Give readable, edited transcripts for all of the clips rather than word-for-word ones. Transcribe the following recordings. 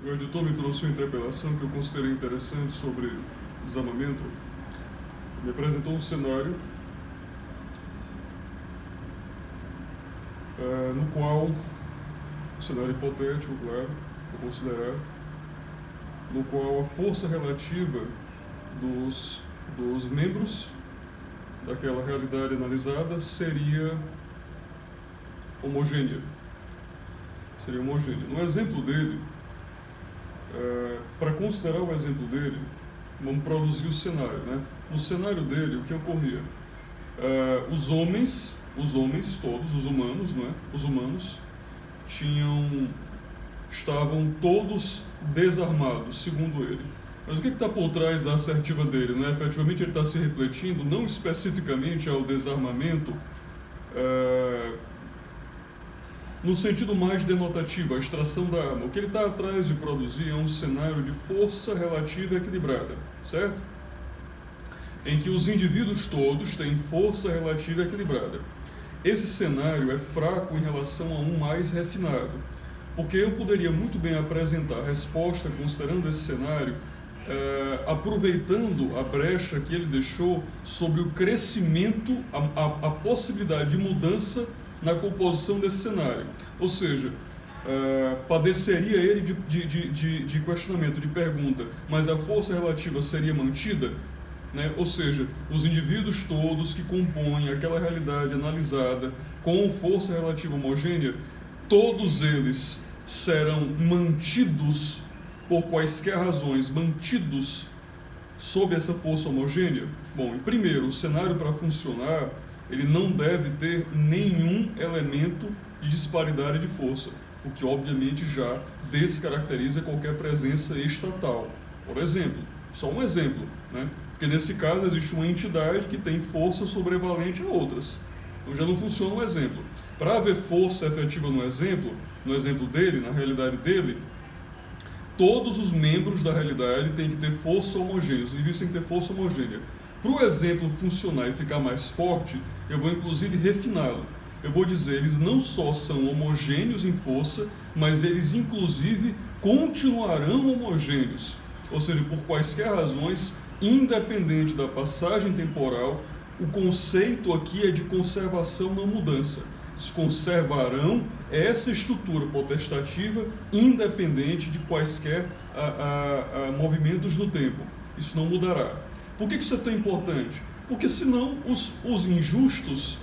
O editor me trouxe uma interpelação que eu considerei interessante sobre desarmamento. Me apresentou um cenário no qual, um cenário hipotético, claro, vou considerar, no qual a força relativa dos membros daquela realidade analisada seria homogênea. No exemplo dele, para considerar o exemplo dele, vamos produzir o cenário, né? No cenário dele, o que ocorria? Os homens todos, os humanos, não é? Os humanos estavam todos desarmados, segundo ele. Mas o que está por trás da assertiva dele, né? Efetivamente ele está se refletindo não especificamente ao desarmamento no sentido mais denotativo, a extração da arma. O que ele está atrás de produzir é um cenário de força relativa equilibrada, certo? Em que os indivíduos todos têm força relativa equilibrada. Esse cenário é fraco em relação a um mais refinado, porque eu poderia muito bem apresentar a resposta considerando esse cenário, aproveitando a brecha que ele deixou sobre o crescimento, a possibilidade de mudança na composição desse cenário. Ou seja, padeceria ele de questionamento, de pergunta, mas a força relativa seria mantida? Né? Ou seja, os indivíduos todos que compõem aquela realidade analisada com força relativa homogênea, todos eles serão mantidos por quaisquer razões, mantidos sob essa força homogênea? Bom, primeiro, o cenário para funcionar, ele não deve ter nenhum elemento de disparidade de força, o que obviamente já descaracteriza qualquer presença estatal. Por exemplo, só um exemplo, né? Porque nesse caso existe uma entidade que tem força sobrevalente a outras. Então já não funciona um exemplo. Para haver força efetiva no exemplo dele, na realidade dele, todos os membros da realidade têm que ter força homogênea, os indivíduos têm que ter força homogênea. Para o exemplo funcionar e ficar mais forte, eu vou inclusive refiná-lo. Eu vou dizer, eles não só são homogêneos em força, mas eles inclusive continuarão homogêneos. Ou seja, por quaisquer razões, independente da passagem temporal, o conceito aqui é de conservação, não mudança. Eles conservarão essa estrutura potestativa independente de quaisquer movimentos do tempo. Isso não mudará. Por que isso é tão importante? Porque senão os injustos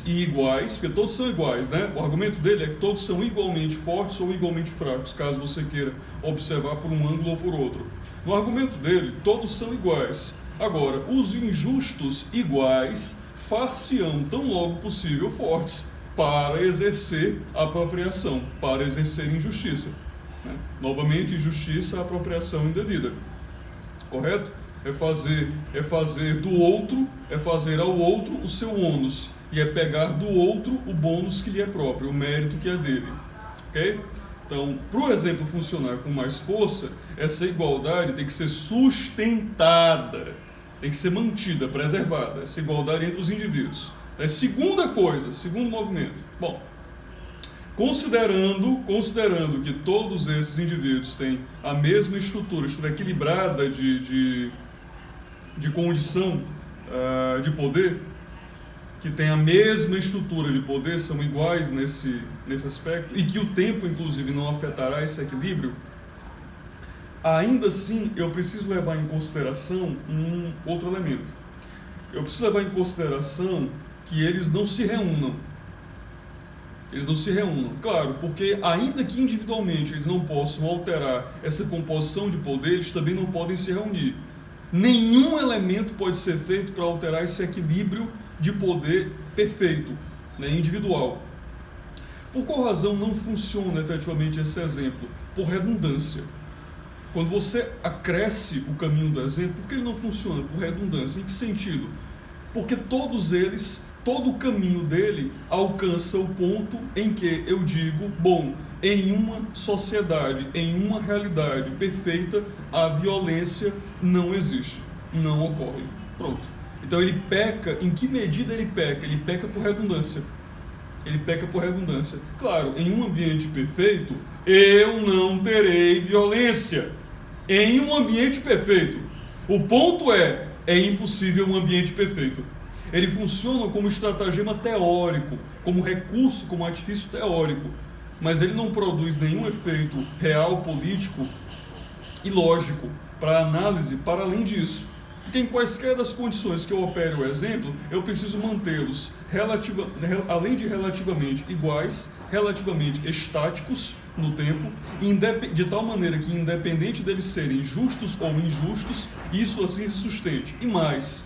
e iguais, porque todos são iguais, né? O argumento dele é que todos são igualmente fortes ou igualmente fracos, caso você queira observar por um ângulo ou por outro. No argumento dele, todos são iguais. Agora, os injustos iguais far-se-ão tão logo possível fortes para exercer apropriação, para exercer injustiça. Né? Novamente, injustiça, apropriação indevida. Correto? É fazer ao outro o seu ônus, e é pegar do outro o bônus que lhe é próprio, o mérito que é dele. Ok? Então, para o exemplo funcionar com mais força, essa igualdade tem que ser sustentada, tem que ser mantida, preservada, essa igualdade entre os indivíduos. Segunda coisa, segundo movimento. Bom, considerando que todos esses indivíduos têm a mesma estrutura equilibrada de condição de poder, que tem a mesma estrutura de poder, são iguais nesse aspecto, e que o tempo, inclusive, não afetará esse equilíbrio, ainda assim eu preciso levar em consideração um outro elemento. Eu preciso levar em consideração que eles não se reúnam. Claro, porque ainda que individualmente eles não possam alterar essa composição de poder, eles também não podem se reunir. Nenhum elemento pode ser feito para alterar esse equilíbrio de poder perfeito, né, individual. Por qual razão não funciona efetivamente esse exemplo? Por redundância. Quando você acresce o caminho do exemplo, por que ele não funciona? Por redundância. Em que sentido? Porque todo o caminho dele alcança o ponto em que eu digo, bom, em uma sociedade, em uma realidade perfeita, a violência não existe, não ocorre. Pronto. Então ele peca, em que medida ele peca? Ele peca por redundância. Ele peca por redundância. Claro, em um ambiente perfeito, eu não terei violência. Em um ambiente perfeito. O ponto é impossível um ambiente perfeito. Ele funciona como estratagema teórico, como recurso, como artifício teórico, mas ele não produz nenhum efeito real, político e lógico para análise para além disso. Porque em quaisquer das condições que eu opere o exemplo, eu preciso mantê-los além de relativamente iguais, relativamente estáticos no tempo, de tal maneira que, independente deles serem justos ou injustos, isso assim se sustente. E mais,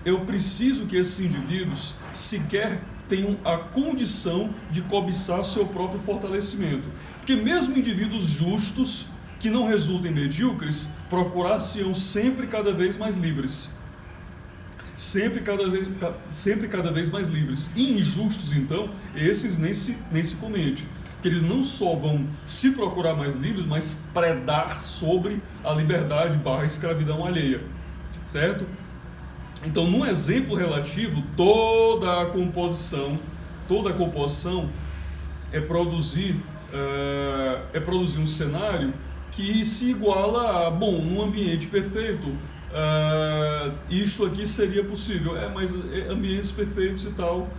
eu preciso que esses indivíduos sequer tenham a condição de cobiçar seu próprio fortalecimento. Porque mesmo indivíduos justos, que não resultem medíocres, procurar-se-ão sempre cada vez mais livres. Sempre cada vez mais livres. E injustos, então, esses nem se comente. Que eles não só vão se procurar mais livres, mas predar sobre a liberdade / escravidão alheia. Certo? Então, num exemplo relativo, toda a composição é produzir um cenário que se iguala a, bom, num ambiente perfeito, isto aqui seria possível. Mas ambientes perfeitos e tal,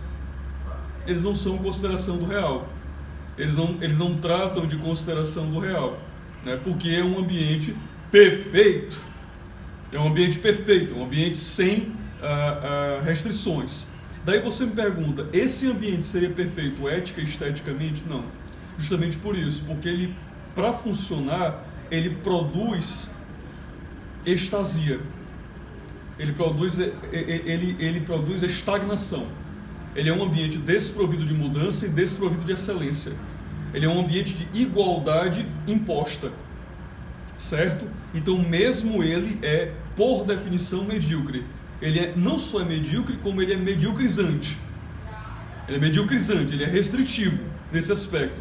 eles não são consideração do real. Eles não tratam de consideração do real, né? Porque é um ambiente perfeito. É um ambiente perfeito, um ambiente sem restrições. Daí você me pergunta, esse ambiente seria perfeito ética e esteticamente? Não. Justamente por isso, porque ele, para funcionar, ele produz estasia. Ele produz estagnação. Ele é um ambiente desprovido de mudança e desprovido de excelência. Ele é um ambiente de igualdade imposta. Certo? Então, mesmo ele é, por definição, medíocre. Ele não só é medíocre, como ele é mediocrizante. Ele é mediocrizante, ele é restritivo nesse aspecto.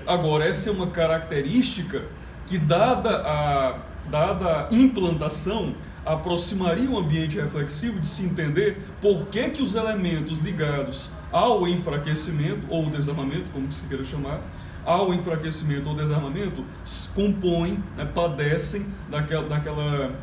Agora, essa é uma característica que, dada a implantação, aproximaria o ambiente reflexivo de se entender por que os elementos ligados ao enfraquecimento ou desarmamento, como que se queira chamar, ao enfraquecimento ou desarmamento, compõem, né, padecem daquela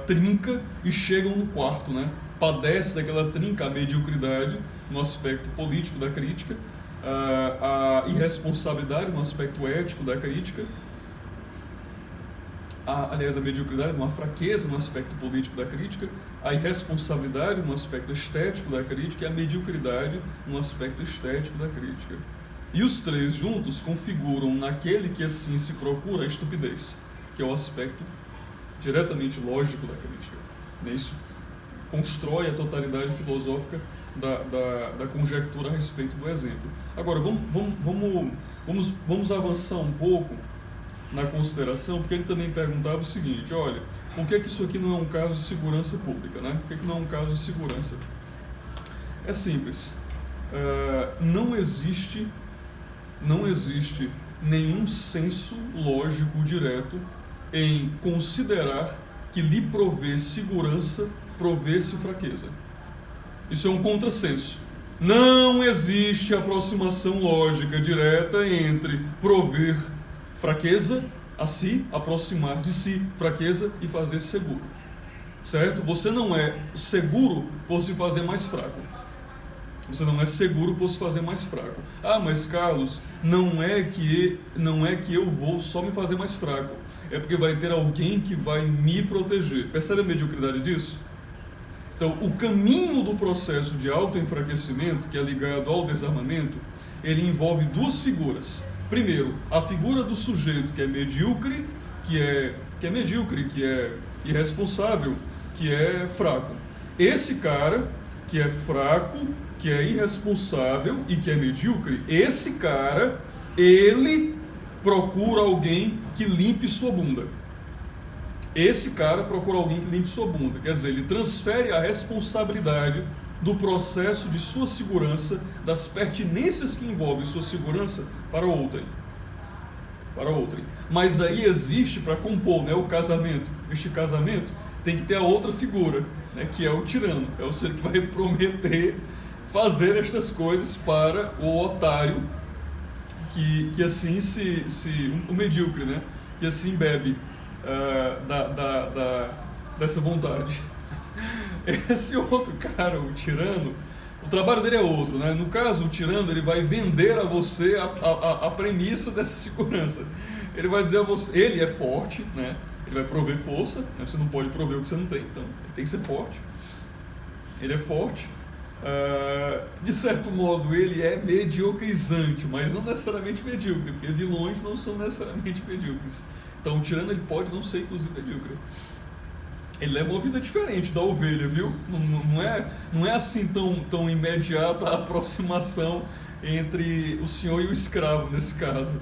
trinca e chegam no quarto, né? Padece daquela trinca a mediocridade no aspecto político da crítica, a irresponsabilidade no aspecto ético da crítica, a mediocridade, uma fraqueza no aspecto político da crítica, a irresponsabilidade no aspecto estético da crítica e a mediocridade no aspecto estético da crítica. E os três juntos configuram naquele que assim se procura a estupidez, que é o aspecto diretamente lógico da crítica. Isso constrói a totalidade filosófica da conjectura a respeito do exemplo. Agora, vamos avançar um pouco na consideração, porque ele também perguntava o seguinte, olha, por que isso aqui não é um caso de segurança pública, né? Por que não é um caso de segurança? É simples. Não existe nenhum senso lógico direto em considerar que lhe prover segurança provesse fraqueza. Isso é um contrassenso. Não existe aproximação lógica direta entre prover fraqueza a si, aproximar de si fraqueza e fazer seguro. Certo? Você não é seguro por se fazer mais fraco. Você não é seguro por se fazer mais fraco. Mas Carlos, não é que eu vou só me fazer mais fraco. É porque vai ter alguém que vai me proteger. Percebe a mediocridade disso? Então, o caminho do processo de autoenfraquecimento, que é ligado ao desarmamento, ele envolve duas figuras. Primeiro, a figura do sujeito que é medíocre, que é irresponsável, que é fraco. Esse cara, que é fraco, que é irresponsável e que é medíocre, esse cara, ele procura alguém que limpe sua bunda. Esse cara procura alguém que limpe sua bunda. Quer dizer, ele transfere a responsabilidade do processo de sua segurança, das pertinências que envolvem sua segurança, para outrem. Mas aí existe, para compor, né, o casamento. Este casamento tem que ter a outra figura, né, que é o tirano. É o sujeito que vai prometer fazer estas coisas para o otário que assim o medíocre, né? Que assim bebe dessa vontade. Esse outro cara, o tirano, o trabalho dele é outro, né? No caso, o tirano, ele vai vender a você a premissa dessa segurança. Ele vai dizer a você, ele é forte, né? Ele vai prover força, né? Você não pode prover o que você não tem, então ele tem que ser forte. Ele é forte. De certo modo, ele é mediocrizante, mas não necessariamente medíocre, porque vilões não são necessariamente medíocres. Então, o tirano, ele pode não ser, inclusive, medíocre. Ele leva uma vida diferente da ovelha, viu? Não é assim tão imediata a aproximação entre o senhor e o escravo, nesse caso.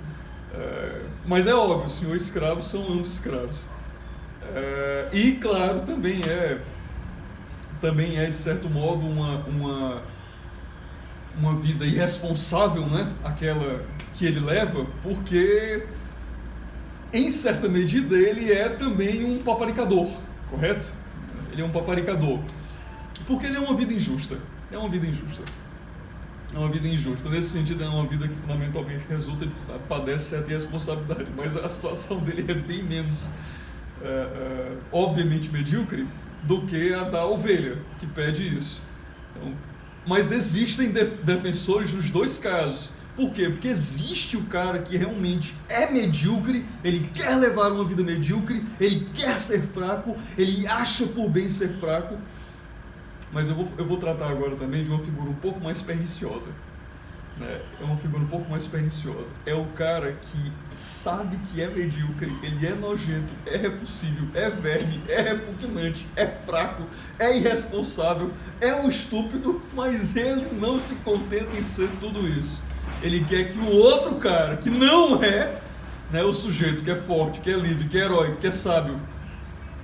Mas é óbvio, o senhor e o escravo são ambos escravos. E, claro, também é de certo modo, uma vida irresponsável, né? Aquela que ele leva, porque, em certa medida, ele é também um paparicador. Correto? Ele é um paparicador. Porque ele é uma vida injusta. É uma vida injusta. Nesse sentido, é uma vida que fundamentalmente padece certa irresponsabilidade. Mas a situação dele é bem menos, obviamente, medíocre do que a da ovelha, que pede isso. Então, mas existem defensores nos dois casos. Por quê? Porque existe o cara que realmente é medíocre, ele quer levar uma vida medíocre, ele quer ser fraco, ele acha por bem ser fraco. Mas eu vou tratar agora também de uma figura um pouco mais perniciosa. Né? É uma figura um pouco mais perniciosa. É o cara que sabe que é medíocre, ele é nojento, é repulsível, é verme, é repugnante, é fraco, é irresponsável, é um estúpido, mas ele não se contenta em ser tudo isso. Ele quer que o outro cara, que não é, né, o sujeito que é forte, que é livre, que é heróico, que é sábio,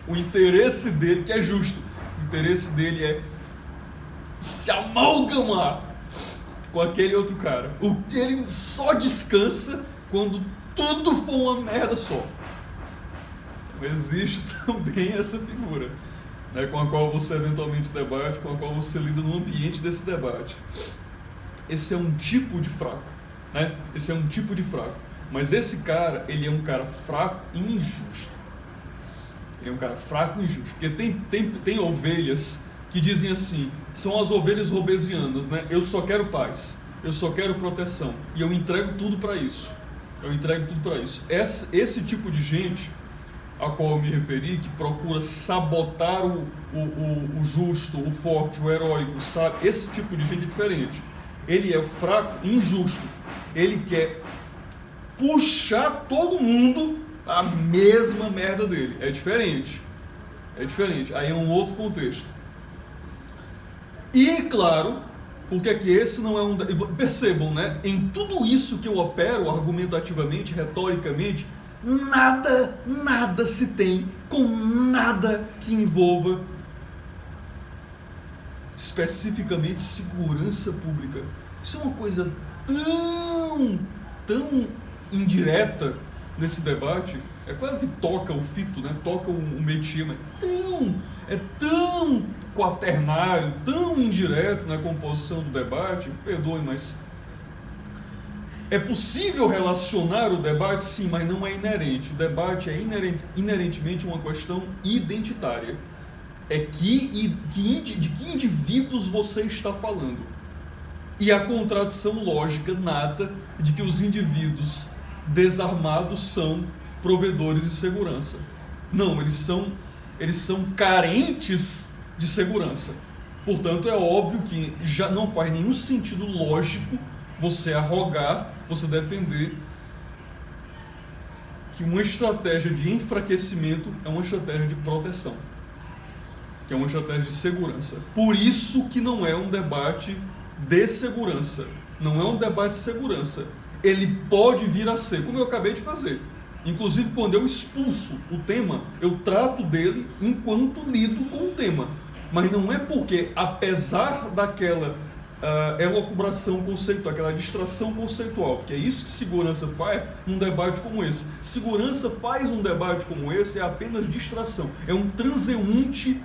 o interesse dele, que é justo, o interesse dele é se amalgamar com aquele outro cara. Ele só descansa quando tudo for uma merda só. Existe também essa figura, né, com a qual você eventualmente debate, com a qual você lida no ambiente desse debate. Esse é um tipo de fraco, né? Esse é um tipo de fraco. Mas esse cara, ele é um cara fraco e injusto. Ele é um cara fraco e injusto. Porque tem ovelhas que dizem assim, são as ovelhas robesianas, né? Eu só quero paz, eu só quero proteção. E eu entrego tudo para isso. Esse tipo de gente a qual eu me referi, que procura sabotar o justo, o forte, o heróico, sabe? Esse tipo de gente é diferente. Ele é fraco e injusto. Ele quer puxar todo mundo a mesma merda dele. É diferente. Aí é um outro contexto. E, claro, porque aqui esse não é um... Percebam, né? Em tudo isso que eu opero argumentativamente, retoricamente, nada se tem com nada que envolva especificamente segurança pública. Isso é uma coisa tão indireta nesse debate. É claro que toca o fito, né? Toca o métier, mas é tão quaternário, tão indireto na composição do debate. Perdoe, mas é possível relacionar o debate, sim, mas não é inerente. O debate é inerentemente uma questão identitária. É de que indivíduos você está falando. E a contradição lógica nata de que os indivíduos desarmados são provedores de segurança. Não, eles são carentes de segurança. Portanto, é óbvio que já não faz nenhum sentido lógico você arrogar, você defender que uma estratégia de enfraquecimento é uma estratégia de proteção, que é uma estratégia de segurança. Por isso que não é um debate de segurança, não é um debate de segurança. Ele pode vir a ser, como eu acabei de fazer. Inclusive, quando eu expulso o tema, eu trato dele enquanto lido com o tema. Mas não é porque, apesar daquela elucubração conceitual, aquela distração conceitual, porque é isso que segurança faz num debate como esse. Segurança faz um debate como esse é apenas distração, é um transeunte,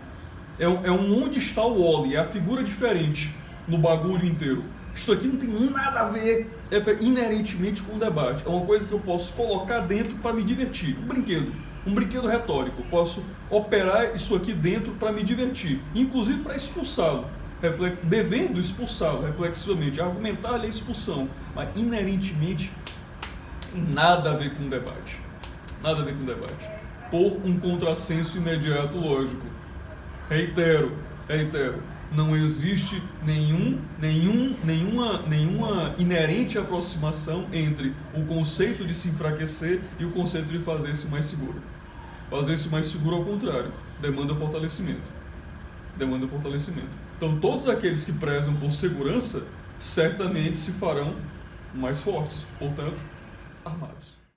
é um onde está o Wally, é a figura diferente, no bagulho inteiro. Isso aqui não tem nada a ver inerentemente com o debate. É uma coisa que eu posso colocar dentro para me divertir. Um brinquedo retórico. Eu posso operar isso aqui dentro para me divertir, inclusive para expulsá-lo, devendo expulsá-lo reflexivamente, argumentar-lhe a expulsão, mas inerentemente nada a ver com o debate. Nada a ver com o debate. Por um contrassenso imediato lógico. Reitero, não existe nenhuma inerente aproximação entre o conceito de se enfraquecer e o conceito de fazer-se mais seguro. Fazer-se mais seguro, ao contrário, demanda fortalecimento. Então, todos aqueles que prezam por segurança certamente se farão mais fortes, portanto, armados.